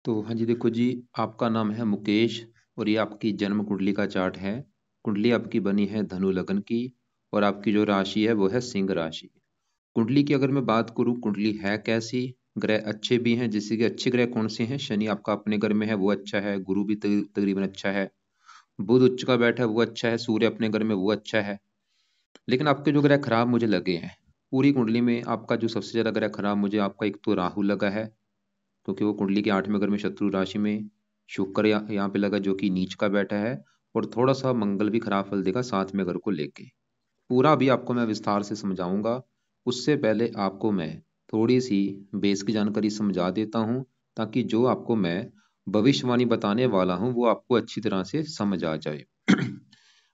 तो हाँ जी, देखो जी, आपका नाम है मुकेश और ये आपकी जन्म कुंडली का चार्ट है। कुंडली आपकी बनी है धनु लग्न की और आपकी जो राशि है वो है सिंह राशि। कुंडली की अगर मैं बात करूँ, कुंडली है कैसी? ग्रह अच्छे भी हैं, जैसे कि अच्छे ग्रह कौन से हैं? शनि आपका अपने घर में है, वो अच्छा है। गुरु भी तकरीबन अच्छा है। बुध उच्च का बैठा है, वो अच्छा है। सूर्य अपने घर में, वो अच्छा है। लेकिन आपके जो ग्रह खराब मुझे लगे हैं पूरी कुंडली में, आपका जो सबसे ज्यादा ग्रह खराब मुझे, आपका एक तो राहु लगा है, क्योंकि वो कुंडली के 8वें घर में शत्रु राशि में। शुक्र यहाँ पे लगा जो कि नीच का बैठा है। और थोड़ा सा मंगल भी खराब फल देगा 7वें घर को लेके। पूरा अभी आपको मैं विस्तार से समझाऊंगा। उससे पहले आपको मैं थोड़ी सी बेस की जानकारी समझा देता हूँ, ताकि जो आपको मैं भविष्यवाणी बताने वाला हूँ वो आपको अच्छी तरह से समझ आ जाए।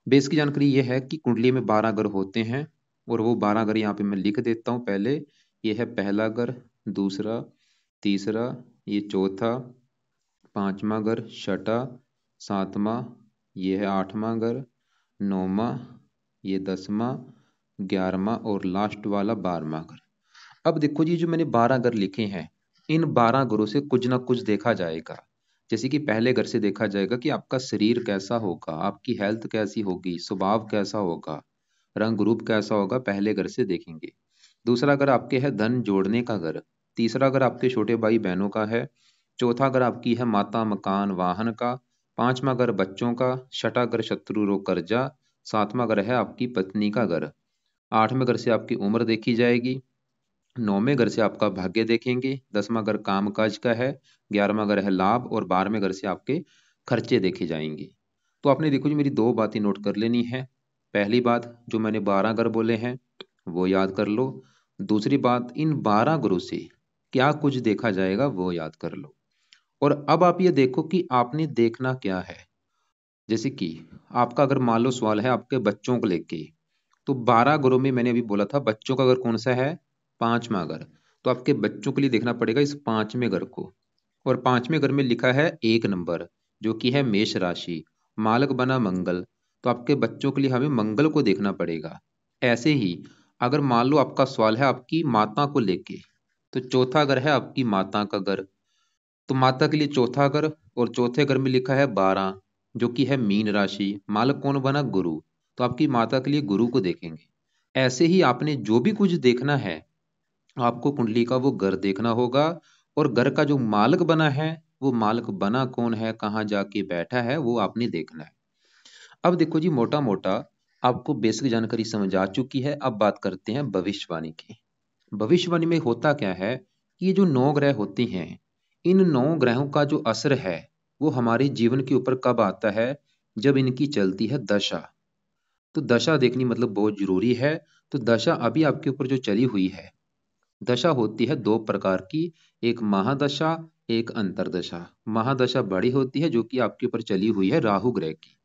बेस की जानकारी यह है कि कुंडली में 12 घर होते हैं, और वो 12 घर यहाँ पे मैं लिख देता हूँ पहले। ये है पहला घर, दूसरा, तीसरा, ये चौथा, पांचवा घर, छठा, सातवां, ये है 8वां घर, 9वां, ये 10वां, 11वां और लास्ट वाला 12वां घर। अब देखो जी, जो मैंने 12 घर लिखे हैं, इन 12 घरों से कुछ ना कुछ देखा जाएगा। जैसे कि पहले घर से देखा जाएगा कि आपका शरीर कैसा होगा, आपकी हेल्थ कैसी होगी, स्वभाव कैसा होगा, रंग रूप कैसा होगा, पहले घर से देखेंगे। दूसरा घर आपके है धन जोड़ने का घर। तीसरा घर आपके छोटे भाई बहनों का है। चौथा घर आपकी है माता मकान वाहन का। पांचवा घर बच्चों का। छठा घर शत्रु रोग कर्जा। सातवां घर है आपकी पत्नी का घर। आठवें घर से आपकी उम्र देखी जाएगी। नौवें घर से आपका भाग्य देखेंगे। 10वां घर काम काज का है। 11वां घर है लाभ, और 12वें घर से आपके खर्चे देखे जाएंगे। तो आपने देखो जी, मेरी दो बातें नोट कर लेनी है। पहली बात, जो मैंने 12 घर बोले हैं वो याद कर लो। दूसरी बात, इन 12 घरों से क्या कुछ देखा जाएगा वो याद कर लो। और अब आप ये देखो कि आपने देखना क्या है। जैसे कि आपका अगर मान लो सवाल है आपके बच्चों को लेके, तो 12 घरों में मैंने अभी बोला था बच्चों का घर कौन सा है? पांचवा घर। तो आपके बच्चों के लिए देखना पड़ेगा इस 5वें घर को। और 5वें घर में लिखा है 1 नंबर, जो कि है मेष राशि। मालक बना मंगल। तो आपके बच्चों के लिए हमें मंगल को देखना पड़ेगा। ऐसे ही अगर मान लो आपका सवाल है आपकी माता को लेके, तो चौथा घर है आपकी माता का घर। तो माता के लिए चौथा घर, और चौथे घर में लिखा है 12, जो कि है मीन राशि। मालक कौन बना? गुरु। तो आपकी माता के लिए गुरु को देखेंगे। ऐसे ही आपने जो भी कुछ देखना है, आपको कुंडली का वो घर देखना होगा। और घर का जो मालक बना है, वो मालक बना कौन है, कहाँ जाके बैठा है, वो आपने देखना है। अब देखो जी, मोटा मोटा आपको बेसिक जानकारी समझ आ चुकी है। अब बात करते हैं भविष्यवाणी की। भविष्यवाणी में होता क्या है कि ये जो 9 ग्रह होते हैं, इन 9 ग्रहों का जो असर है वो हमारे जीवन के ऊपर कब आता है? जब इनकी चलती है दशा। तो दशा देखनी मतलब बहुत जरूरी है। तो दशा अभी आपके ऊपर जो चली हुई है, दशा होती है 2 प्रकार की। एक महादशा, एक अंतरदशा। महादशा बड़ी होती है, जो कि आपके ऊपर चली हुई है राहु ग्रह की,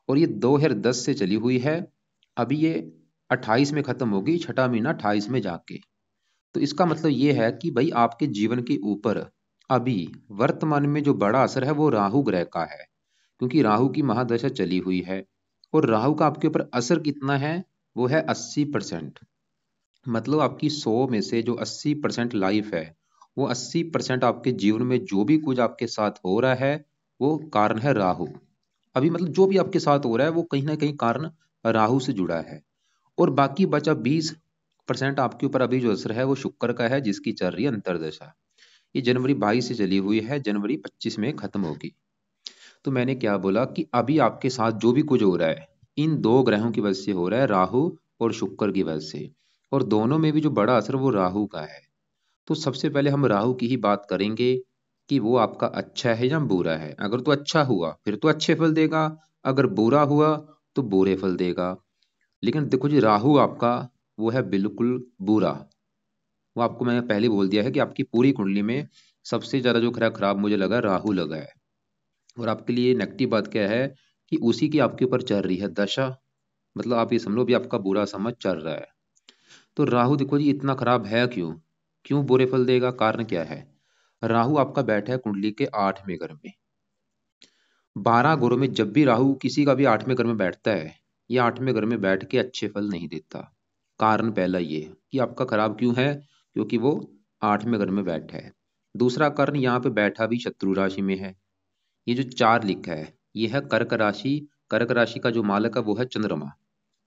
और ये 2010 से चली हुई है। अभी ये 28 में खत्म होगी, छठा महीना 28 में जाके। तो इसका मतलब ये है कि भाई आपके जीवन के ऊपर अभी वर्तमान में जो बड़ा असर है वो राहु ग्रह का है, क्योंकि राहु की महादशा चली हुई है। और राहु का आपके ऊपर असर कितना है? वो है 80%। मतलब आपकी 100 में से जो 80% लाइफ है, वो 80% आपके जीवन में जो भी कुछ आपके साथ हो रहा है, वो कारण है राहु। अभी मतलब जो भी आपके साथ हो रहा है वो कहीं ना कहीं कारण राहु से जुड़ा है। और बाकी बचा 20% आपके ऊपर अभी जो असर है वो शुक्र का है, जिसकी चल रही है अंतरदशा। ये जनवरी 22 से चली हुई है, जनवरी 25 में खत्म होगी। तो मैंने क्या बोला कि अभी आपके साथ जो भी कुछ हो रहा है, इन 2 ग्रहों की वजह से हो रहा है, राहु और शुक्र की वजह से। और दोनों में भी जो बड़ा असर वो राहु का है। तो सबसे पहले हम राहु की ही बात करेंगे कि वो आपका अच्छा है या बुरा है। अगर तो अच्छा हुआ फिर तो अच्छे फल देगा, अगर बुरा हुआ तो बुरे फल देगा। लेकिन देखो जी, राहु आपका वो है बिल्कुल बुरा। वो आपको मैंने पहले बोल दिया है कि आपकी पूरी कुंडली में सबसे ज्यादा जो खरा खराब मुझे लगा राहु लगा है। और आपके लिए नेगेटिव बात क्या है कि उसी की आपके ऊपर चल रही है दशा। मतलब आप ये समझ लो भी आपका बुरा समय चल रहा है। तो राहु देखो जी इतना खराब है क्यों? क्यों बुरे फल देगा? कारण क्या है? राहु आपका बैठा है कुंडली के 8वें घर में। 12 घरों में जब भी राहु किसी का भी 8वें घर में बैठता है, ये 8वें घर में बैठ के अच्छे फल नहीं देता। कारण पहला ये कि आपका खराब क्यों है? क्योंकि वो 8वें घर में बैठा है। दूसरा कारण यहाँ पे बैठा भी शत्रु राशि में है। ये जो 4 लिखा है ये है कर्क राशि। कर्क राशि का जो मालक है वो है चंद्रमा।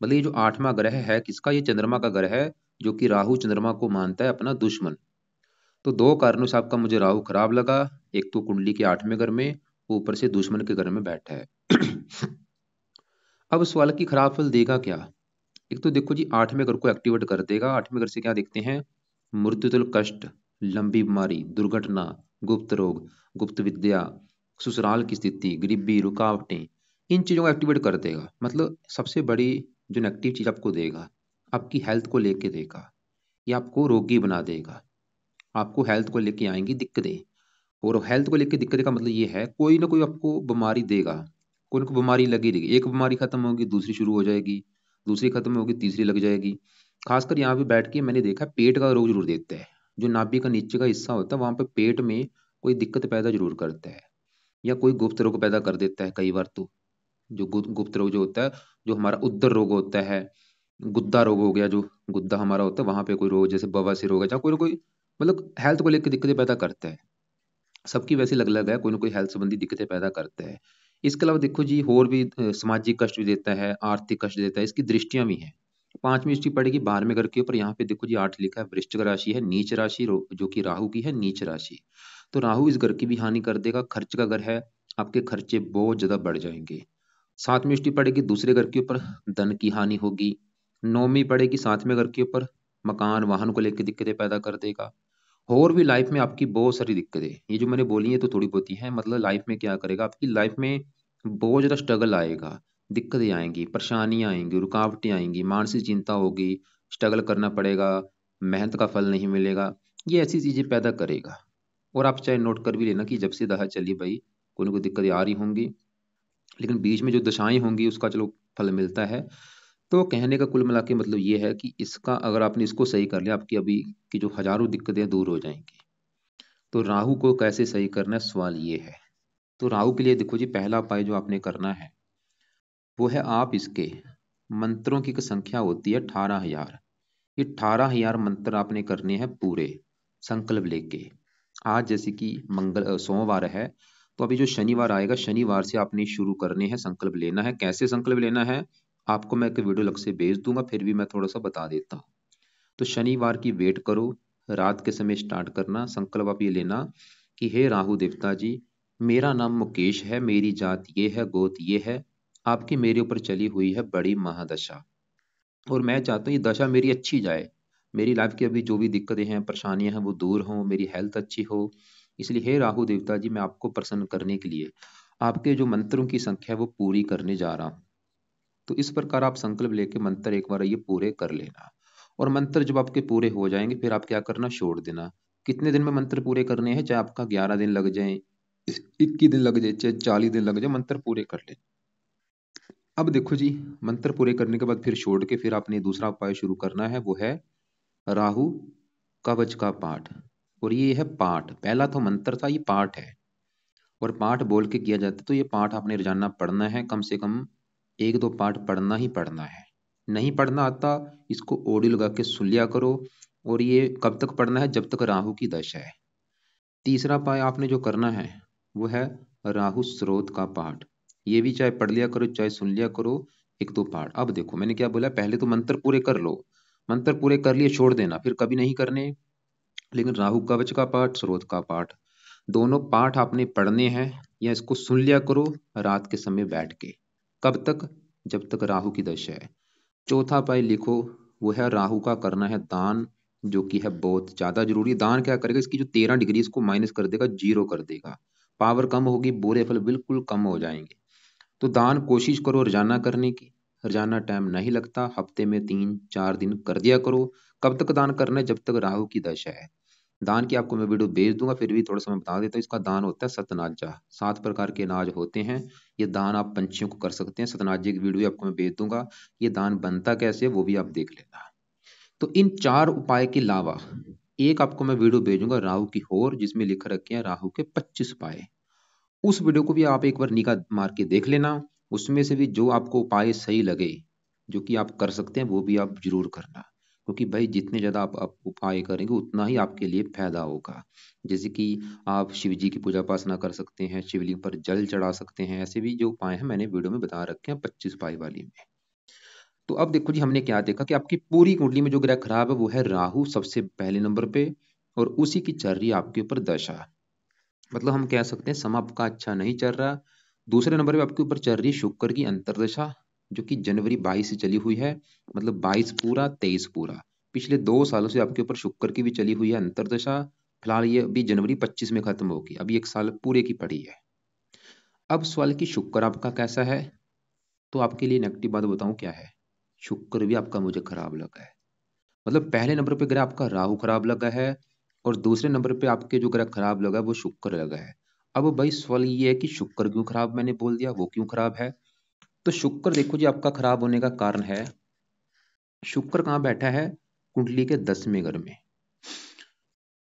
मतलब ये जो 8वां ग्रह है किसका, ये चंद्रमा का ग्रह है, जो कि राहु चंद्रमा को मानता है अपना दुश्मन। तो दो कारणों से आपका मुझे राहु खराब लगा। एक तो कुंडली के 8वें घर में, ऊपर से दुश्मन के घर में बैठा है। अब सवाल की खराब फल देगा क्या। एक तो देखो जी 8वें घर को एक्टिवेट कर देगा। 8वें घर से क्या देखते हैं, मृत्युतुल कष्ट, लंबी बीमारी, दुर्घटना, गुप्त रोग, गुप्त विद्या, ससुराल की स्थिति, गरीबी, रुकावटें, इन चीजों को एक्टिवेट कर देगा। मतलब सबसे बड़ी जो नेगेटिव चीज आपको देगा, आपकी हेल्थ को लेके देगा। ये आपको रोगी बना देगा। आपको हेल्थ को लेके आएंगी दिक्कतें। और हेल्थ को लेके दिक्कतें का मतलब ये है कोई ना कोई आपको बीमारी देगा। कोई ना कोई बीमारी लगी रहेगी। एक बीमारी खत्म होगी दूसरी शुरू हो जाएगी, दूसरी खत्म होगी तीसरी लग जाएगी। खासकर यहाँ पे बैठ के मैंने देखा पेट का रोग जरूर देता है। जो नाभि का नीचे का हिस्सा होता है वहां पे पेट में कोई दिक्कत पैदा जरूर करता है, या कोई गुप्त रोग पैदा कर देता है कई बार तो। जो गुप्त रोग जो होता है, जो हमारा उदर रोग होता है, गुद्दा रोग हो गया, जो गुद्दा हमारा होता है वहां पे कोई रोग जैसे बवासीर रोग है, या कोई ना कोई मतलब हेल्थ को लेकर दिक्कतें पैदा करता है। सबकी वैसे अलग अलग है, कोई ना कोई हेल्थ संबंधी दिक्कतें पैदा करता है। इसके अलावा देखो जी और भी सामाजिक कष्ट भी देता है, आर्थिक कष्ट देता है। इसकी दृष्टियां भी हैं। 5वीं दृष्टि पड़ेगी 12वें घर के ऊपर। यहाँ पे देखो जी 8 लिखा है, वृश्चिक राशि है, नीच राशि, जो कि राहु की है नीच राशि। तो राहु इस घर की भी हानि कर देगा। खर्च का घर है, आपके खर्चे बहुत ज्यादा बढ़ जाएंगे। 7वीं दृष्टि पड़ेगी दूसरे घर के ऊपर, धन की हानि होगी। 9वीं पड़ेगी 7वें घर के ऊपर, मकान वाहन को लेकर दिक्कतें पैदा कर देगा। और भी लाइफ में आपकी बहुत सारी दिक्कतें, ये जो मैंने बोली है तो थोड़ी बहुत ही है। मतलब लाइफ में क्या करेगा, आपकी लाइफ में बहुत ज्यादा स्ट्रगल आएगा, दिक्कतें आएंगी, परेशानियां आएंगी, रुकावटें आएंगी, मानसिक चिंता होगी, स्ट्रगल करना पड़ेगा, मेहनत का फल नहीं मिलेगा। ये ऐसी चीजें पैदा करेगा। और आप चाहे नोट कर भी लेना कि जब से दहा चली भाई कोई ना कोई दिक्कतें आ रही होंगी, लेकिन बीच में जो दशाएं होंगी उसका चलो फल मिलता है। तो कहने का कुल मिला के मतलब ये है कि इसका अगर आपने इसको सही कर लिया, आपकी अभी की जो हजारों दिक्कतें दूर हो जाएंगी। तो राहु को कैसे सही करना है, सवाल ये है। तो राहु के लिए देखो जी पहला उपाय जो आपने करना है वो है, आप इसके मंत्रों की संख्या होती है 18,000। ये 18,000 मंत्र आपने करने हैं पूरे संकल्प लेके। आज जैसे कि सोमवार है, तो अभी जो शनिवार आएगा शनिवार से आपने शुरू करने हैं, संकल्प लेना है। कैसे संकल्प लेना है आपको मैं एक वीडियो अलग से भेज दूंगा, फिर भी मैं थोड़ा सा बता देता हूँ। तो शनिवार की वेट करो, रात के समय स्टार्ट करना। संकल्प आप ये लेना कि हे राहु देवता जी, मेरा नाम मुकेश है, मेरी जात ये है, गोत ये है, आपकी मेरे ऊपर चली हुई है बड़ी महादशा, और मैं चाहता हूँ ये दशा मेरी अच्छी जाए। मेरी लाइफ की अभी जो भी दिक्कतें हैं परेशानियां हैं वो दूर हों, मेरी हेल्थ अच्छी हो। इसलिए हे राहु देवता जी, मैं आपको प्रसन्न करने के लिए आपके जो मंत्रों की संख्या है वो पूरी करने जा रहा हूँ। तो इस प्रकार आप संकल्प लेके मंत्र एक बार ये पूरे कर लेना। और मंत्र जब आपके पूरे हो जाएंगे फिर आप क्या करना, छोड़ देना। कितने दिन में मंत्र पूरे करने हैं, चाहे आपका 11 दिन लग जाए, 21 दिन लग जाए, चाहे 40 दिन लग जाए, मंत्र पूरे कर ले। अब देखो जी मंत्र पूरे करने के बाद फिर छोड़ के फिर आपने दूसरा उपाय शुरू करना है, वो है राहु कवच का पाठ। और ये है पाठ, पहला तो मंत्र था, ये पाठ है। और पाठ बोल के किया जाता है, तो ये पाठ आपने रोजाना पढ़ना है, कम से कम 1-2 पाठ पढ़ना ही पढ़ना है। नहीं पढ़ना आता, इसको ऑडियो लगा के सुन लिया करो। और ये कब तक पढ़ना है, जब तक राहु की दशा है। तीसरा उपाय आपने जो करना है वो है राहु स्रोत का पाठ। ये भी चाहे पढ़ लिया करो चाहे सुन लिया करो, 1-2 पाठ। अब देखो मैंने क्या बोला, पहले तो मंत्र पूरे कर लो। मंत्र पूरे कर लिए छोड़ देना, फिर कभी नहीं करने। लेकिन राहु कवच का पाठ, स्रोत का पाठ, दोनों पाठ आपने पढ़ने हैं, या इसको सुन लिया करो रात के समय बैठ के। कब तक, जब तक राहु की दशा है। चौथा उपाय लिखो, वो है राहु का करना है दान, जो कि है बहुत ज्यादा जरूरी। दान क्या करेगा, इसकी जो 13 डिग्री इसको माइनस कर देगा, जीरो कर देगा। पावर कम होगी, बुरे फल बिल्कुल कम हो जाएंगे। तो दान कोशिश करो रोजाना करने की। रोजाना टाइम नहीं लगता, हफ्ते में 3-4 दिन कर दिया करो। कब तक दान करना है, जब तक राहु की दशा है। दान की आपको मैं वीडियो भेज दूंगा, फिर भी थोड़ा सा मैं बता देता हूँ। इसका दान होता है सतनाजा, 7 प्रकार के अनाज होते हैं। ये दान आप पंछियों को कर सकते हैं। सतनाजे की वीडियो आपको मैं भेज दूंगा। ये दान बनता कैसे है वो भी आप देख लेना। तो इन 4 उपाय के अलावा एक आपको मैं वीडियो भेजूंगा राहु की और, जिसमें लिख रखे हैं राहु के 25 उपाय। उस वीडियो को भी आप एक बार निगाह मार के देख लेना। उसमें से भी जो आपको उपाय सही लगे, जो कि आप कर सकते हैं, वो भी आप जरूर करना। क्योंकि भाई जितने ज़्यादा आप उपाय करेंगे उतना ही आपके लिए फायदा होगा। जैसे कि आप शिव जी की पूजा उपासना कर सकते हैं, शिवलिंग पर जल चढ़ा सकते हैं, ऐसे भी जो उपाय हैं मैंने वीडियो में बता रखे हैं 25 उपाय वाली में। तो अब देखो जी, हमने क्या देखा कि आपकी पूरी कुंडली में जो ग्रह खराब है वो है राहु सबसे पहले नंबर पे, और उसी की चल रही है आपके ऊपर दशा। मतलब हम कह सकते हैं समय आपका अच्छा नहीं चल रहा। दूसरे नंबर पे आपके ऊपर चल रही है शुक्र की अंतर्दशा, जो कि जनवरी 22 से चली हुई है। मतलब 22 पूरा 23 पूरा, पिछले 2 सालों से आपके ऊपर शुक्र की भी चली हुई है अंतर्दशा। फिलहाल ये अभी जनवरी 25 में खत्म होगी, अभी 1 साल पूरे की पड़ी है। अब सवाल कि शुक्र आपका कैसा है, तो आपके लिए नेगेटिव बात बताऊं क्या है। शुक्र भी आपका मुझे खराब लगा है। मतलब पहले नंबर पे ग्रह आपका राहु खराब लगा है, और दूसरे नंबर पे आपके जो ग्रह खराब लगा है वो शुक्र लगा है। अब भाई सवाल ये है कि शुक्र क्यों खराब मैंने बोल दिया, वो क्यों खराब है। तो शुक्र देखो जी, आपका खराब होने का कारण है, शुक्र कहाँ बैठा है, कुंडली के 10वें घर में।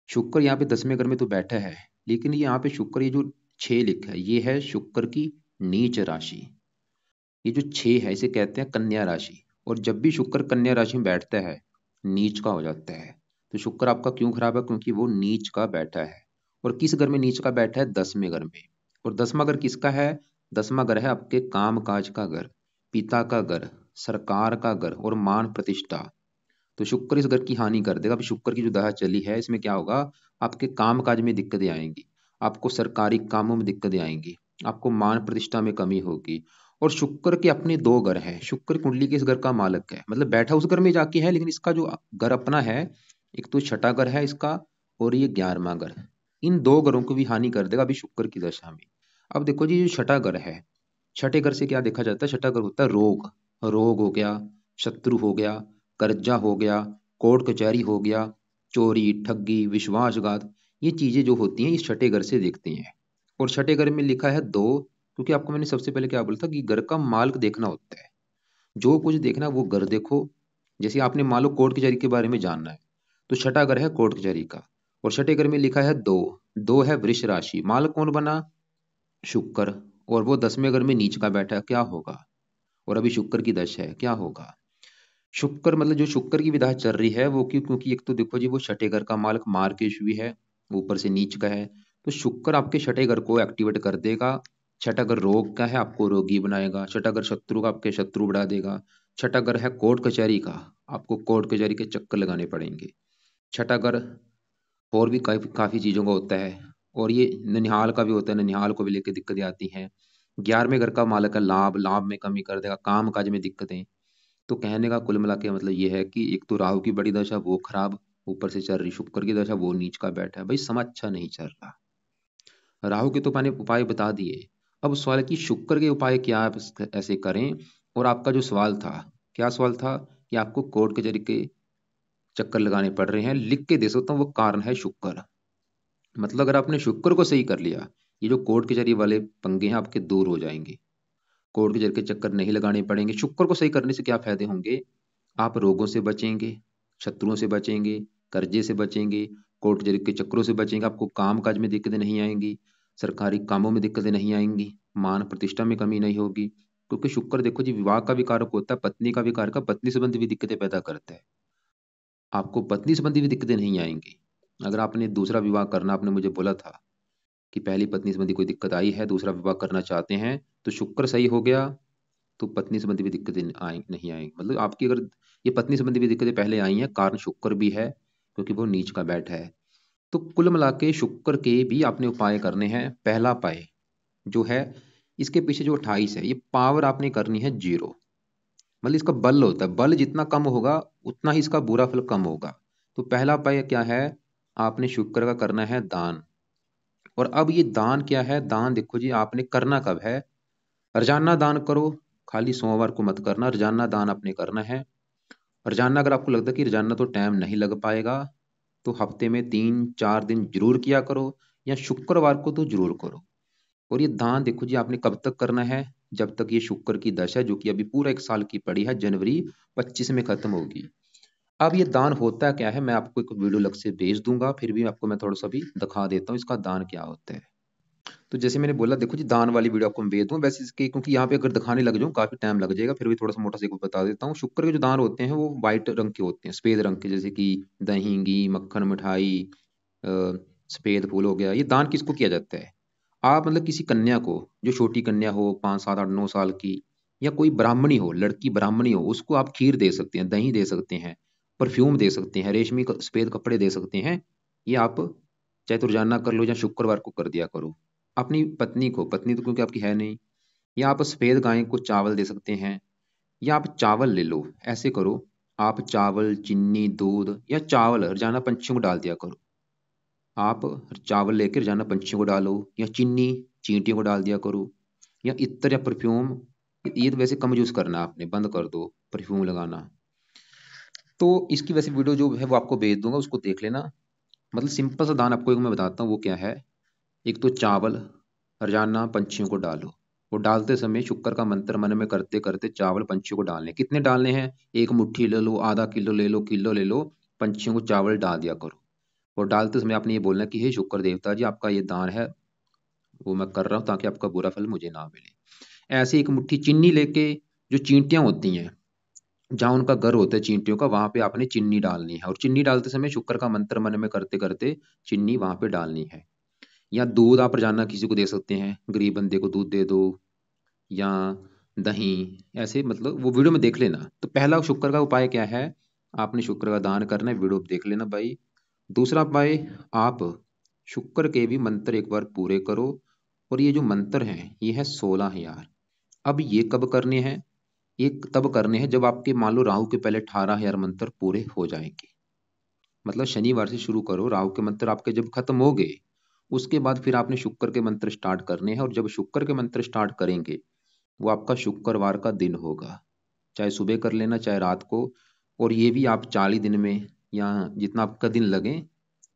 शुक्र यहाँ पे 10वें घर में तो बैठा है, लेकिन यहाँ पे शुक्र ये जो 6 लिखा है ये है शुक्र की नीच राशि। ये जो 6 है इसे कहते हैं कन्या राशि, और जब भी शुक्र कन्या राशि में बैठता है नीच का हो जाता है। तो शुक्र आपका क्यों खराब है, क्योंकि वो नीच का बैठा है। और किस घर में नीच का बैठा है, 10वें घर में। और 10वां घर किसका है, 10वां घर है आपके काम काज का घर, पिता का घर, सरकार का घर और मान प्रतिष्ठा। तो शुक्र इस घर की हानि कर देगा। अभी शुक्र की जो दशा चली है इसमें क्या होगा, आपके काम काज में दिक्कतें आएंगी, आपको सरकारी कामों में दिक्कतें आएंगी, आपको मान प्रतिष्ठा में कमी होगी। और शुक्र के अपने 2 घर हैं, शुक्र कुंडली के इस घर का मालक है, मतलब बैठा उस घर में जाके है, लेकिन इसका जो घर अपना है, एक तो छठा घर है इसका, और ये 11वां घर, इन 2 घरों को भी हानि कर देगा अभी शुक्र की दशा में। अब देखो जी, जो छठा घर है, छठे घर से क्या देखा जाता है, छठा घर होता है रोग। रोग हो गया, शत्रु हो गया, कर्जा हो गया, कोर्ट कचहरी हो गया, चोरी ठगी विश्वासघात, ये चीजें जो होती हैं इस छठे घर से देखती हैं। और छठे घर में लिखा है 2, क्योंकि आपको मैंने सबसे पहले क्या बोला था कि घर का मालिक देखना होता है। जो कुछ देखना है वो घर देखो। जैसे आपने मान लो कोर्ट कचहरी के बारे में जानना है, तो छठा घर है कोर्ट कचहरी का, और छठे घर में लिखा है 2। 2 है वृष राशि, मालिक कौन बना, शुक्र, और वो 10वें घर में नीच का बैठा है, क्या होगा। और अभी शुक्र की दशा है, क्या होगा। शुक्र मतलब जो शुक्र की विधा चल रही है वो क्यों, क्योंकि एक तो देखो जी वो छठे घर का मालिक मार्केश भी है, ऊपर से नीच का है। तो शुक्र आपके छठे घर को एक्टिवेट कर देगा। छठा घर रोग का है, आपको रोगी बनाएगा। छठा घर शत्रु का, आपके शत्रु बढ़ा देगा। छठा घर है कोर्ट कचहरी का, आपको कोर्ट कचहरी के चक्कर लगाने पड़ेंगे। छठा घर और भी काफी काफी चीजों का होता है, और ये ननिहाल का भी होता है, ननिहाल को भी लेके दिक्कतें आती हैं। 11वें घर का मालिक है लाभ, लाभ में कमी कर देगा, काम काज में दिक्कतें। तो कहने का कुल मिला के मतलब ये है कि एक तो राहु की बड़ी दशा वो खराब, ऊपर से चल रही शुक्र की दशा वो नीच का बैठा है, भाई समय अच्छा नहीं चल रहा। राहु के तो मैंने उपाय बता दिए। अब सवाल है कि शुक्र के उपाय क्या आप ऐसे करें। और आपका जो सवाल था, क्या सवाल था, कि आपको कोर्ट कचहरी के चक्कर लगाने पड़ रहे हैं, लिख के दे सकता हूँ, वो कारण है शुक्र। मतलब अगर आपने शुक्र को सही कर लिया, ये जो कोर्ट कचहरी वाले पंगे हैं आपके दूर हो जाएंगे। कोर्ट कचहरी के चक्कर नहीं लगाने पड़ेंगे। शुक्र को सही करने से क्या फायदे होंगे, आप रोगों से बचेंगे, शत्रुओं से बचेंगे, कर्जे से बचेंगे, कोर्ट कचहरी के चक्करों से बचेंगे, आपको काम काज में दिक्कतें नहीं आएंगी, सरकारी कामों में दिक्कतें नहीं आएंगी, मान प्रतिष्ठा में कमी नहीं होगी। क्योंकि शुक्र देखो जी विवाह का भी कारक होता है, पत्नी का भी कारक है, पत्नी संबंधी भी दिक्कतें पैदा करता है। आपको पत्नी संबंधी भी दिक्कतें नहीं आएंगी। अगर आपने दूसरा विवाह करना, आपने मुझे बोला था कि पहली पत्नी संबंधी कोई दिक्कत आई है, दूसरा विवाह करना चाहते हैं, तो शुक्र सही हो गया, तो पत्नी संबंधी भी दिक्कतें नहीं आएंगी। मतलब आपकी अगर ये पत्नी संबंधी भी दिक्कतें पहले आई हैं, कारण शुक्र भी है, क्योंकि वो नीच का बैठा है। तो कुल मिला के शुक्र के भी आपने उपाय करने हैं। पहला उपाय जो है, इसके पीछे जो 28 है, ये पावर आपने करनी है 0। मतलब इसका बल होता है, बल जितना कम होगा उतना ही इसका बुरा फल कम होगा। तो पहला उपाय क्या है, आपने शुक्र का करना है दान। और अब ये दान क्या है, दान देखो जी आपने करना कब है, रोजाना दान करो, खाली सोमवार को मत करना, रोजाना दान आपने करना है। रोजाना अगर आपको लगता है कि रोजाना तो टाइम नहीं लग पाएगा, तो हफ्ते में 3-4 दिन जरूर किया करो, या शुक्रवार को तो जरूर करो। और ये दान देखो जी आपने कब तक करना है, जब तक ये शुक्र की दशा जो कि अभी पूरा 1 साल की पड़ी है, जनवरी 25 में खत्म होगी। अब ये दान होता क्या है, मैं आपको एक वीडियो अलग से भेज दूंगा, फिर भी आपको मैं थोड़ा सा भी दिखा देता हूँ इसका दान क्या होता है। तो जैसे मैंने बोला, देखो जी, दान वाली वीडियो आपको मैं भेज दूँ वैसे इसके, क्योंकि यहाँ पे अगर दिखाने लग जाऊँ काफी टाइम लग जाएगा, फिर भी थोड़ा सा मोटा सा बता देता हूँ। शुक्र के जो दान होते हैं वो व्हाइट रंग के होते हैं, सफेद रंग के, जैसे कि दही, घी, मक्खन, मिठाई, अ, सफेद फूल हो गया। ये दान किसको किया जाता है? आप मतलब किसी कन्या को, जो छोटी कन्या हो 5, 7, 8, 9 साल की, या कोई ब्राह्मणी हो, लड़की ब्राह्मणी हो, उसको आप खीर दे सकते हैं, दही दे सकते हैं, परफ्यूम दे सकते हैं, रेशमी सफेद कपड़े दे सकते हैं। ये आप चाहे तो रोजाना कर लो या शुक्रवार को कर दिया करो। अपनी पत्नी को, पत्नी तो क्योंकि आपकी है नहीं, या आप सफेद गाय को चावल दे सकते हैं, या आप चावल ले लो। ऐसे करो, आप चावल, चीनी, दूध या चावल रोजाना पंछियों को डाल दिया करो। आप चावल लेकर रोजाना पंछियों को डालो, या चीनी चींटियों को डाल दिया करो, या इत्र या परफ्यूम। ये तो वैसे कम यूज करना, आपने बंद कर दो परफ्यूम लगाना। तो इसकी वैसे वीडियो जो है वो आपको भेज दूंगा, उसको देख लेना। मतलब सिंपल सा दान आपको एक मैं बताता हूँ वो क्या है। एक तो चावल रोजाना पंछियों को डालो, और डालते समय शुक्र का मंत्र मन में करते करते चावल पंछियों को डालने। कितने डालने हैं? एक मुट्ठी ले लो, आधा किलो ले लो, किलो ले लो, पंछियों को चावल डाल दिया करो। और डालते समय आपने ये बोलना कि हे शुक्र देवता जी, आपका ये दान है वो मैं कर रहा हूँ ताकि आपका बुरा फल मुझे ना मिले। ऐसे एक मुट्ठी चीनी लेके, जो चींटियां होती हैं, जहाँ उनका घर होता है चींटियों का, वहां पे आपने चीनी डालनी है, और चीनी डालते समय शुक्र का मंत्र मन में करते करते चीनी वहां पे डालनी है। या दूध आप रोजाना किसी को दे सकते हैं, गरीब बंदे को दूध दे दो, या दही। ऐसे मतलब वो वीडियो में देख लेना। तो पहला शुक्र का उपाय क्या है? आपने शुक्र का दान करना है, वीडियो देख लेना भाई। दूसरा उपाय, आप शुक्र के भी मंत्र एक बार पूरे करो। और ये जो मंत्र हैं ये है 16,000। अब ये कब करने हैं? ये तब करने हैं जब आपके मान लो राहु के पहले 18,000 मंत्र पूरे हो जाएंगे। मतलब शनिवार से शुरू करो, राहु के मंत्र आपके जब खत्म हो गए, उसके बाद फिर आपने शुक्र के मंत्र स्टार्ट करने हैं। और जब शुक्र के मंत्र स्टार्ट करेंगे, वो आपका शुक्रवार का दिन होगा। चाहे सुबह कर लेना, चाहे रात को। और ये भी आप 40 दिन में, या जितना आपका दिन लगे,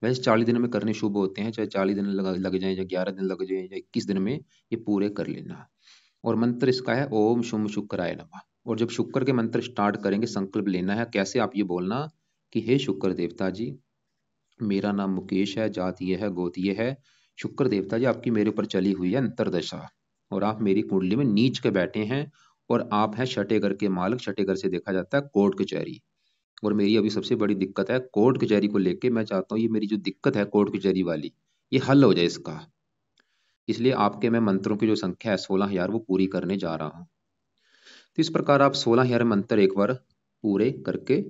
वैसे 40 दिन में करने शुभ होते हैं, चाहे 40 दिन लग जाए, या 11 दिन लग जाए, या 21 दिन में ये पूरे कर लेना। और मंत्र इसका है ओम शुम शुक्राय नमः। और जब शुक्र के मंत्र स्टार्ट करेंगे, संकल्प लेना है। कैसे? आप ये बोलना कि हे शुक्र देवता जी, मेरा नाम मुकेश है, जात ये है, गोत ये है। शुक्र देवता जी, आपकी मेरे ऊपर चली हुई है अंतरदशा, और आप मेरी कुंडली में नीच के बैठे हैं। और आप हैं छठे घर के मालिक। छठे घर से देखा जाता है कोर्ट कचहरी। और मेरी अभी सबसे बड़ी दिक्कत है कोर्ट कचहरी को लेके। मैं चाहता हूँ ये मेरी जो दिक्कत है कोर्ट कचहरी वाली, ये हल हो जाए इसका। इसलिए आपके मैं मंत्रों की जो संख्या है 16,000, वो पूरी करने जा रहा हूँ। तो इस प्रकार आप 16,000 मंत्र एक बार पूरे करके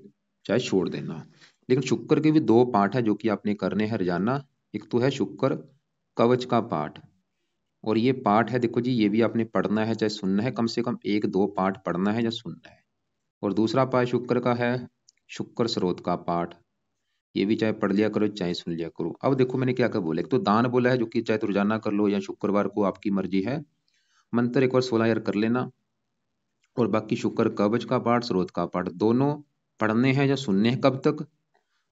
चाहे छोड़ देना। लेकिन शुक्र के भी दो पाठ है जो कि आपने करने हैं रोजाना। एक तो है शुक्र कवच का पाठ। और ये पाठ है, देखो जी, ये भी आपने पढ़ना है चाहे सुनना है, कम से कम 1, 2 पाठ पढ़ना है या सुनना है। और दूसरा पाठ शुक्र का है शुक्र स्रोत का पाठ। ये भी चाहे पढ़ लिया करो चाहे सुन लिया करो। अब देखो मैंने क्या क्या बोला। एक तो दान बोला है जो कि चाहे तो रोजाना कर लो या शुक्रवार को, आपकी मर्जी है। मंत्र एक बार 16,000 कर लेना। और बाकी शुक्र कवच का पाठ, स्रोत का पाठ, दोनों पढ़ने हैं या सुनने हैं। कब तक?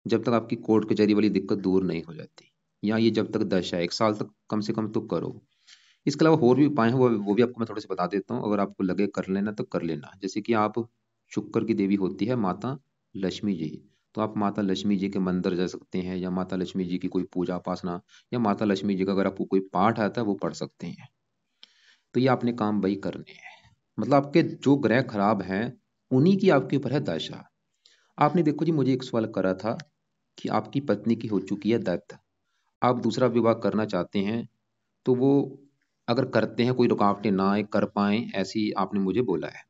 जब तक आपकी कोर्ट कचहरी वाली दिक्कत दूर नहीं हो जाती, या ये जब तक दशा है, 1 साल तक कम से कम तो करो। इसके अलावा और भी उपाय हैं, वो भी आपको मैं थोड़े से बता देता हूँ। अगर आपको लगे कर लेना तो कर लेना। जैसे कि आप, शुक्र की देवी होती है माता लक्ष्मी जी, तो आप माता लक्ष्मी जी के मंदिर जा सकते हैं, या माता लक्ष्मी जी की कोई पूजा उपासना, या माता लक्ष्मी जी का अगर आपको कोई पाठ आता है वो पढ़ सकते हैं। तो ये आपने काम वही करने हैं। मतलब आपके जो ग्रह खराब हैं, उन्हीं की आपके ऊपर है दशा। आपने देखो जी, मुझे एक सवाल करा था कि आपकी पत्नी की हो चुकी है डेथ, आप दूसरा विवाह करना चाहते हैं, तो वो अगर करते हैं कोई रुकावटें ना आए, कर पाए, ऐसी आपने मुझे बोला है।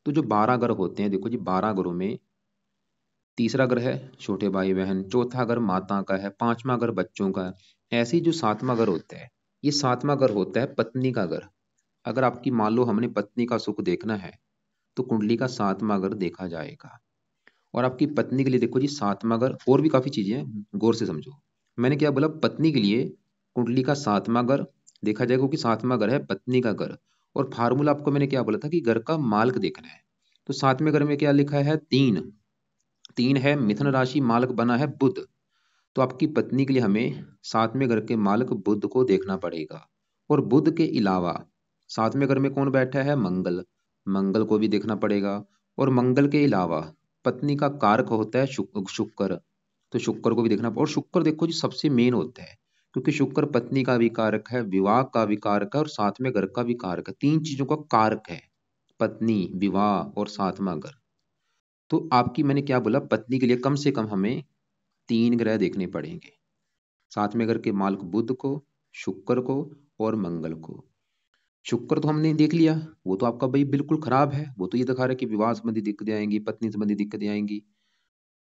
तो जो 12 ग्रह होते हैं, देखो जी, 12 ग्रहों में तीसरा ग्रह है छोटे भाई बहन, चौथा घर माता का है, पांचवा घर बच्चों का है। ऐसे ही जो सातवां घर होता है, ये सातवां घर होता है पत्नी का घर। अगर आपकी मान लो हमने पत्नी का सुख देखना है, तो कुंडली का सातवां घर देखा जाएगा। और आपकी पत्नी के लिए देखो जी, सातवां घर, और भी काफी चीजें हैं, गौर से समझो। मैंने क्या बोला? पत्नी के लिए कुंडली का सातवां घर देखा जाएगा, क्योंकि सातवां घर है पत्नी का घर। और फार्मूला आपको मैंने क्या बोला था कि घर का मालिक देखना है। तो सातवें घर में क्या लिखा है? 3। 3 है मिथुन राशि, मालिक बना है बुध। तो आपकी पत्नी के लिए हमें सातवें घर के मालिक बुध को देखना पड़ेगा। और बुध के अलावा सातवें घर में कौन बैठा है? मंगल। मंगल को भी देखना पड़ेगा। और मंगल के अलावा पत्नी का कारक होता है शुक्र। तो शुक्र को भी देखना। और शुक्र देखो जी सबसे मेन होता है, क्योंकि शुक्र पत्नी का भी कारक है, विवाह का भी कारक है और सातवें घर का भी कारक है। तीन चीजों का कारक है, पत्नी, विवाह और सातवां घर। तो आपकी मैंने क्या बोला, पत्नी के लिए कम से कम हमें तीन ग्रह देखने पड़ेंगे, सातवें घर के मालिक बुध को, शुक्र को और मंगल को। शुक्र तो हमने देख लिया, वो तो आपका भाई बिल्कुल खराब है, वो तो ये दिखा रहा है कि विवाह संबंधी दिक्कतें आएंगी, पत्नी संबंधी दिक्कतें आएंगी।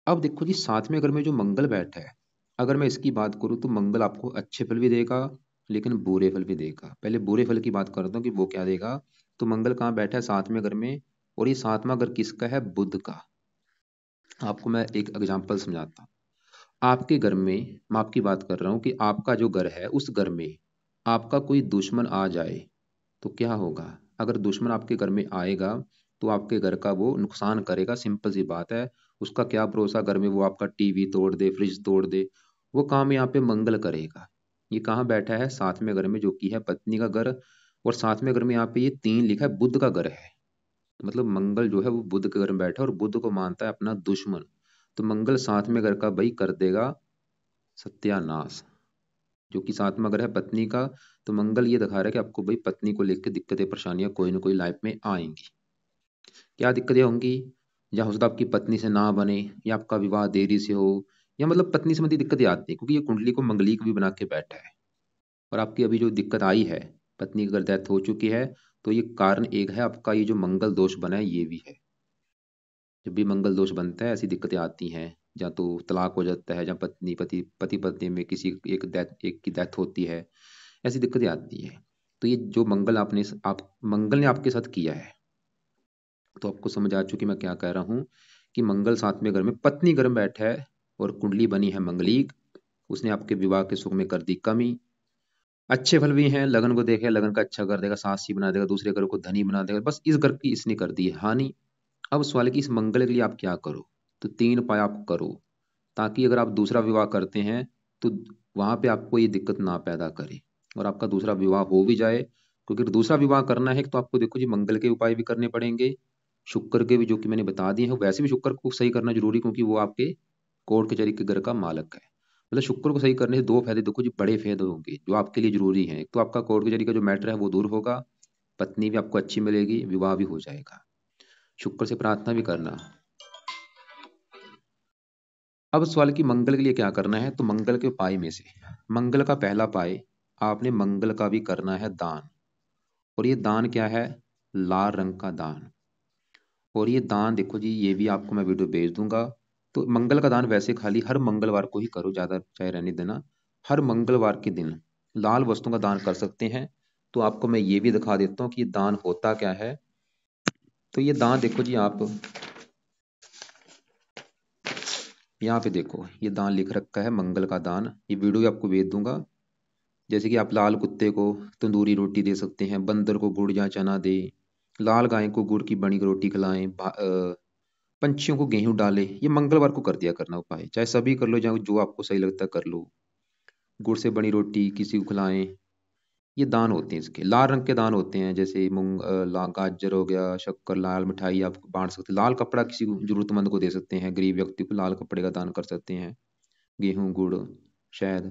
अब देखो जी, सातवें घर में जो मंगल बैठा है, अगर मैं इसकी बात करूं तो मंगल आपको अच्छे फल भी देगा लेकिन बुरे फल भी देगा। पहले बुरे फल की बात करता हूँ कि वो क्या देगा। तो मंगल कहाँ बैठा है, सातवें घर में, और ये सातवां घर किसका है, बुध का। आपको मैं एक एग्जांपल समझाता हूँ। आपके घर में मैं आपकी बात कर रहा हूँ कि आपका जो घर है उस घर में आपका कोई दुश्मन आ जाए तो क्या होगा। अगर दुश्मन आपके घर में आएगा तो आपके घर का वो नुकसान करेगा, सिंपल सी बात है। उसका क्या भरोसा, घर में वो आपका टीवी तोड़ दे, फ्रिज तोड़ दे, वो काम यहाँ पे मंगल करेगा। ये कहाँ बैठा है, सातवें घर में, जो कि है पत्नी का घर। और सातवें घर में यहाँ पे ये तीन लिखा है, बुध का घर है। मतलब मंगल जो है वो बुध के घर में बैठा है और बुध को मानता है अपना दुश्मन। तो मंगल सातवें घर का भाई कर देगा सत्यानाश, जो कि सातवां घर है पत्नी का। तो मंगल ये दिखा रहा है कि आपको भाई पत्नी को लेकर दिक्कतें परेशानियां कोई ना कोई लाइफ में आएंगी। क्या दिक्कतें होंगी, या हो सकता है आपकी पत्नी से ना बने, या आपका विवाह देरी से हो, या मतलब पत्नी संबंधी दिक्कतें आती है, क्योंकि ये कुंडली को मंगलिक भी बना के बैठा है। और आपकी अभी जो दिक्कत आई है, पत्नी की अगर डेथ हो चुकी है, तो ये कारण एक है आपका ये जो मंगल दोष बना है, ये भी है। जब भी मंगल दोष बनता है ऐसी दिक्कतें आती हैं, या तो तलाक हो जाता है, या पति पत्नी में किसी एक की डेथ होती है, ऐसी दिक्कतें आती है। तो ये जो मंगल आप मंगल ने आपके साथ किया है, तो आपको समझ आ चुकी मैं क्या कह रहा हूँ कि मंगल सातवें घर में पत्नी घर में बैठा है और कुंडली बनी है मंगलिक। उसने आपके विवाह के सुख में कर दी कमी। अच्छे फल भी हैं, लगन को देखे, लगन का अच्छा कर देगा, साहसी बना देगा, दूसरे घर को धनी बना देगा, बस इस घर की इसने कर दी है हानि। अब सवाल है कि इस मंगल के लिए आप क्या करो। तो तीन उपाय आप करो, ताकि अगर आप दूसरा विवाह करते हैं तो वहां पे आपको ये दिक्कत ना पैदा करे और आपका दूसरा विवाह हो भी जाए। क्योंकि अगर दूसरा विवाह करना है तो आपको देखो जी मंगल के उपाय भी करने पड़ेंगे, शुक्र के भी, जो कि मैंने बता दिए हैं। वैसे भी शुक्र को सही करना जरूरी, क्योंकि वो आपके कोर्ट कचहरी के घर का मालक है। मतलब शुक्र को सही करने से दो फायदे देखो जी, बड़े फायदे होंगे जो आपके लिए जरूरी हैं। एक तो आपका कोर्ट कचहरी का जो मैटर है वो दूर होगा, पत्नी भी आपको अच्छी मिलेगी, विवाह भी हो जाएगा। शुक्र से प्रार्थना भी करना। अब सवाल कि मंगल के लिए क्या करना है, तो मंगल के उपाय में से मंगल का पहला उपाय, आपने मंगल का भी करना है दान। और ये दान क्या है, लाल रंग का दान। और ये दान देखो जी, ये भी आपको मैं वीडियो भेज दूंगा। तो मंगल का दान वैसे खाली हर मंगलवार को ही करो, ज्यादा चाहे रहने देना। हर मंगलवार के दिन लाल वस्तुओं का दान कर सकते हैं। तो आपको मैं ये भी दिखा देता हूँ कि ये दान होता क्या है। तो ये दान देखो जी, आप यहाँ पे देखो, ये दान लिख रखा है मंगल का दान, ये वीडियो भी आपको भेज दूंगा। जैसे कि आप लाल कुत्ते को तंदूरी रोटी दे सकते हैं, बंदर को गुड़ या चना दे, लाल गाय को गुड़ की बनी रोटी खिलाएं, पंछियों को गेहूं डालें। ये मंगलवार को कर दिया करना उपाय, चाहे सभी कर लो, चाहे जो आपको सही लगता है कर लो। गुड़ से बनी रोटी किसी को खिलाएं। ये दान होते हैं, इसके लाल रंग के दान होते हैं। जैसे गाजर हो गया, शक्कर, लाल मिठाई आप बांट सकते हैं, लाल कपड़ा किसी को जरूरतमंद को दे सकते हैं, गरीब व्यक्ति को लाल कपड़े का दान कर सकते हैं, गेहूं, गुड़, शहद।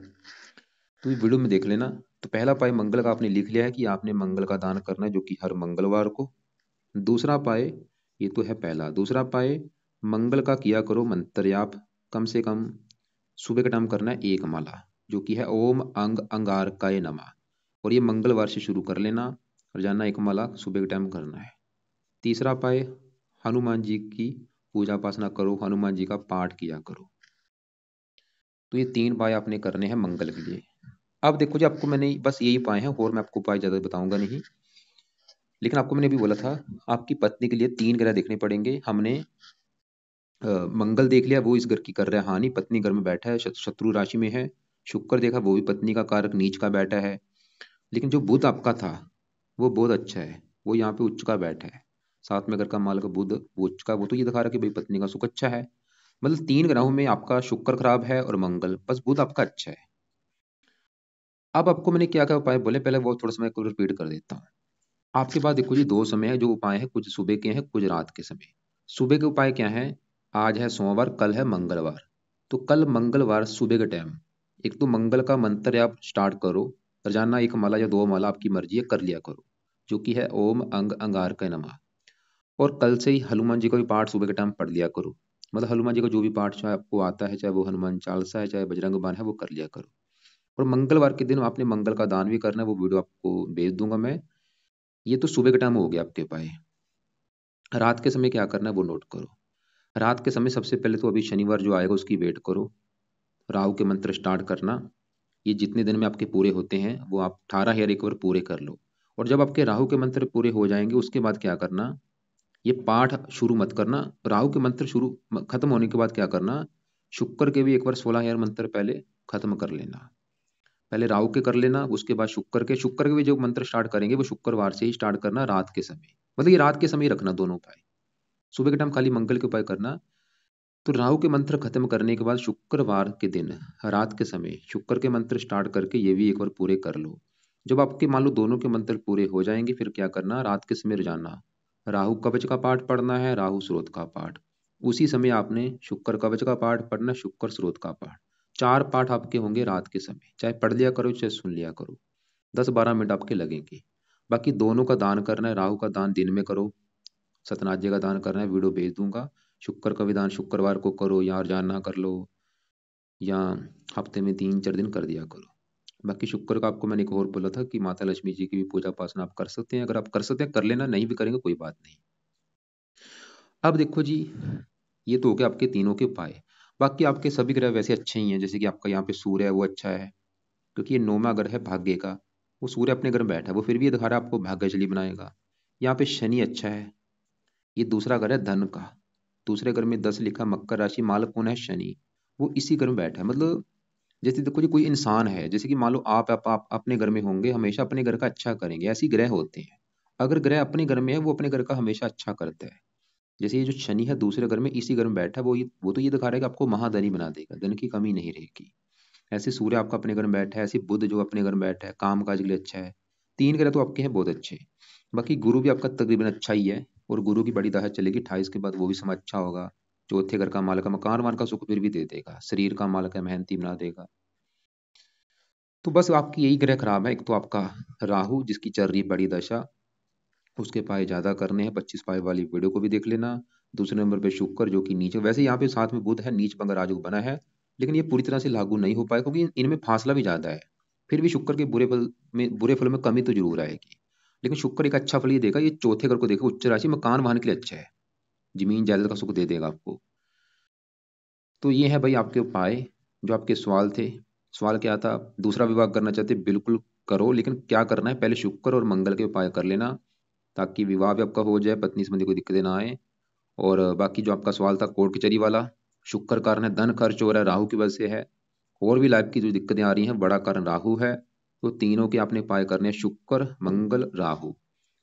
तो ये वीडियो में देख लेना। तो पहला उपाय मंगल का आपने लिख लिया है कि आपने मंगल का दान करना है, जो कि हर मंगलवार को। दूसरा उपाय, ये तो है पहला। दूसरा उपाय, मंगल का किया करो मंत्र जाप, कम से कम सुबह का टाइम करना है एक माला, जो कि है ओम अंग अंगारकाय नमः। और ये मंगलवार से शुरू कर लेना और जाना एक माला सुबह के टाइम करना है। तीसरा उपाय, हनुमान जी की पूजा उपासना करो, हनुमान जी का पाठ किया करो। तो ये तीन उपाय आपने करने हैं मंगल के लिए। अब देखो जी, आपको मैंने बस यही उपाय हैं, और मैं आपको उपाय ज्यादा बताऊंगा नहीं। लेकिन आपको मैंने अभी बोला था, आपकी पत्नी के लिए तीन ग्रह देखने पड़ेंगे। हमने मंगल देख लिया, वो इस घर की कर रहा है हानि, पत्नी घर में बैठा है, शत्रु राशि में है। शुक्र देखा, वो भी पत्नी का कारक नीच का बैठा है। लेकिन जो बुध आपका था वो बहुत अच्छा है, वो यहाँ पे उच्च का बैठा है। साथ में घर का मालिक बुध, वो उच्च का, वो तो ये दिखा रहा है कि भाई पत्नी का सुख अच्छा है। मतलब तीन ग्रहों में आपका शुक्र खराब है और मंगल, बस बुध आपका अच्छा है। अब आपको मैंने क्या क्या उपाय बोले, पहले वो थोड़ा सा मैं रिपीट कर देता हूँ। आपके पास देखो जी दो समय है जो उपाय है, कुछ सुबह के हैं कुछ रात के समय। सुबह के उपाय क्या है, आज है सोमवार, कल है मंगलवार। तो कल मंगलवार सुबह के टाइम एक तो मंगल का मंत्र आप स्टार्ट करो, रोजाना एक माला या 2 माला आपकी मर्जी है कर लिया करो, जो कि है ओम अंग अंगार का नमः। और कल से ही हनुमान जी का भी पाठ सुबह के टाइम पढ़ लिया करो। मतलब हनुमान जी का जो भी पाठ चाहे आपको आता है, चाहे वो हनुमान चालीसा है, चाहे बजरंग बाण है, वो कर लिया करो। और मंगलवार के दिन आपने मंगल का दान भी करना है, वो वीडियो आपको भेज दूंगा मैं। ये तो सुबह के टाइम हो गया आपके उपाय। रात के समय क्या करना है वो नोट करो। रात के समय सबसे पहले तो अभी शनिवार जो आएगा उसकी वेट करो। राहु के मंत्र स्टार्ट करना। ये जितने दिन में आपके पूरे होते हैं वो आप 18 हेयर एक बार पूरे कर लो। और जब आपके राहु के मंत्र पूरे हो जाएंगे उसके बाद क्या करना, ये पाठ शुरू मत करना। राहु के मंत्र शुरू खत्म होने के बाद क्या करना, शुक्र के भी एक बार 16 हेयर मंत्र पहले खत्म कर लेना। पहले राहु के कर लेना, उसके बाद शुक्र के भी जो मंत्र स्टार्ट करेंगे वो शुक्रवार से ही स्टार्ट करना रात के समय। मतलब ये रात के समय ही रखना दोनों उपाय। सुबह के टाइम खाली मंगल के उपाय करना। तो राहु के मंत्र खत्म करने के बाद शुक्रवार के दिन रात के समय शुक्र के मंत्र स्टार्ट करके ये भी एक बार पूरे कर लो। जब आपके मान लो दोनों के मंत्र पूरे हो जाएंगे फिर क्या करना, रात के समय रोजाना राहु कवच का पाठ पढ़ना है, राहु स्रोत का पाठ। उसी समय आपने शुक्र कवच का पाठ पढ़ना, शुक्र स्रोत का पाठ। 4 पाठ आपके होंगे रात के समय, चाहे पढ़ लिया करो चाहे सुन लिया करो। 10-12 मिनट आपके लगेंगे। बाकी दोनों का दान करना है, राहु का दान दिन में करो, सतनाज्य का दान करना है, वीडियो भेज दूंगा। शुक्र का विधान शुक्रवार को करो या रोजाना कर लो, या हफ्ते में 3-4 दिन कर दिया करो। बाकी शुक्र का आपको मैंने एक और बोला था कि माता लक्ष्मी जी की भी पूजा उपासना आप कर सकते हैं। अगर आप कर सकते हैं कर लेना, नहीं भी करेंगे कोई बात नहीं। अब देखो जी, ये तो हो गया आपके तीनों के उपाय। बाकी आपके सभी ग्रह वैसे अच्छे ही हैं। जैसे कि आपका यहाँ पे सूर्य है वो अच्छा है, क्योंकि ये 9वां ग्रह है भाग्य का। वो सूर्य अपने घर में बैठा है, वो फिर भी ये दिखा रहा है आपको भाग्यशाली बनाएगा। यहाँ पे शनि अच्छा है, ये दूसरा घर है धन का। दूसरे घर में 10 लिखा, मकर राशि, मालक कौन है, शनि। वो इसी घर में बैठा है। मतलब जैसे देखो जी, कोई इंसान है, जैसे कि मान लो आप अपने घर में होंगे, हमेशा अपने घर का अच्छा करेंगे, ऐसी ग्रह होते हैं। अगर ग्रह अपने घर में है वो अपने घर का हमेशा अच्छा करता है। जैसे ये जो शनि है दूसरे घर में इसी घर में बैठा है, वो तो ये दिखा रहा है कि आपको महाधनी बना देगा, धन की कमी नहीं रहेगी। ऐसे सूर्य आपका अपने घर में बैठा है, ऐसे बुध जो अपने घर में बैठा है काम काज के लिए अच्छा है। 3 ग्रह तो आपके हैं बहुत अच्छे। बाकी गुरु भी आपका तकरीबन अच्छा ही है, और गुरु की बड़ी दशा चलेगी 28 के बाद, वो भी समय अच्छा होगा। चौथे घर का मालक है, मकान वान का सुख फिर भी दे देगा, शरीर का मालक है, मेहनती बना देगा। तो बस आपकी यही ग्रह खराब है। एक तो आपका राहु जिसकी चल रही बड़ी दशा, उसके पाए ज्यादा करने हैं, 25 पाए वाली वीडियो को भी देख लेना। दूसरे नंबर पे शुक्र जो कि नीचे, वैसे यहाँ पे साथ में बुध है, नीच बंग राजयोग बना है, लेकिन ये पूरी तरह से लागू नहीं हो पाएगा क्योंकि इनमें फासला भी ज्यादा है। फिर भी शुक्र के बुरे फल में कमी तो जरूर आएगी, लेकिन शुक्र एक अच्छा फल ये देगा। ये चौथे घर को देखो, उच्च राशि, मकान वाहन के लिए अच्छा है, जमीन जायदाद का सुख दे देगा आपको। तो ये है भाई आपके उपाय। जो आपके सवाल थे, सवाल क्या था, दूसरा विवाह करना चाहते बिल्कुल करो, लेकिन क्या करना है, पहले शुक्र और मंगल के उपाय कर लेना, ताकि विवाह भी आपका हो जाए, पत्नी संबंधी कोई दिक्कतें ना आए। और बाकी जो आपका सवाल था कोर्ट कचहरी वाला, शुक्र कारण है, धन खर्च हो रहा है राहु की वजह से है। और भी लाइफ की जो दिक्कतें आ रही हैं बड़ा कारण राहु है। तो तीनों के आपने उपाय करने हैं, शुक्र मंगल राहु।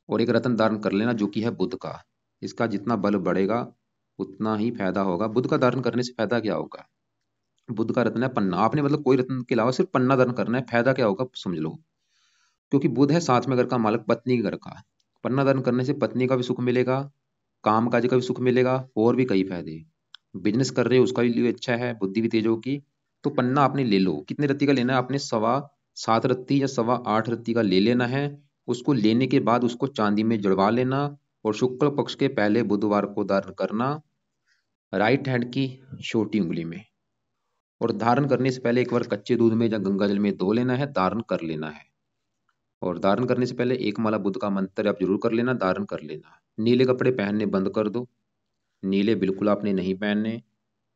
और एक रत्न धारण कर लेना जो कि है बुध का। इसका जितना बल बढ़ेगा उतना ही फायदा होगा। बुध का धारण करने से फायदा क्या होगा, बुध का रत्न है पन्ना, आपने मतलब कोई रत्न के अलावा सिर्फ पन्ना धारण करना है, फायदा क्या होगा समझ लो। क्योंकि बुध है साथ में घर का मालक, पत्नी के घर का। पन्ना धारण करने से पत्नी का भी सुख मिलेगा, काम काज का भी सुख मिलेगा, और भी कई फायदे। बिजनेस कर रहे हो उसका भी अच्छा है, बुद्धि भी तेज होगी। तो पन्ना आपने ले लो, कितने रत्ती का लेना है आपने, 7.25 रत्ती या 8.25 रत्ती का ले लेना है। उसको लेने के बाद उसको चांदी में जड़वा लेना, और शुक्ल पक्ष के पहले बुधवार को धारण करना, राइट हैंड की छोटी उंगली में। और धारण करने से पहले एक बार कच्चे दूध में या गंगा जल में धो लेना है, धारण कर लेना है। और धारण करने से पहले एक माला बुध का मंत्र आप जरूर कर लेना, धारण कर लेना। नीले कपड़े पहनने बंद कर दो, नीले बिल्कुल आपने नहीं पहनने।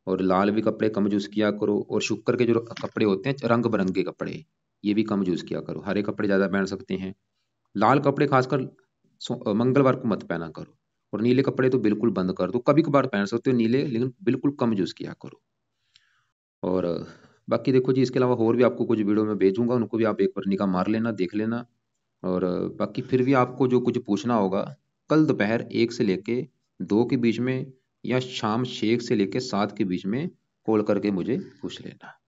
और लाल भी कपड़े कम यूज किया करो। और शुक्र के जो कपड़े होते हैं रंग बिरंगे कपड़े, ये भी कम यूज किया करो। हरे कपड़े ज्यादा पहन सकते हैं, लाल कपड़े खासकर मंगलवार को मत पहना करो। और नीले कपड़े तो बिल्कुल बंद कर दो, कभी कभार पहन सकते हो नीले, लेकिन बिल्कुल कम यूज किया करो। और बाकी देखो जी, इसके अलावा और भी आपको कुछ वीडियो में भेजूंगा, उनको भी आप एक बार निगाह मार लेना, देख लेना। और बाकी फिर भी आपको जो कुछ पूछना होगा, कल दोपहर 1 से लेके 2 के बीच में, या शाम 6 से लेके 7 के बीच में कॉल करके मुझे पूछ लेना।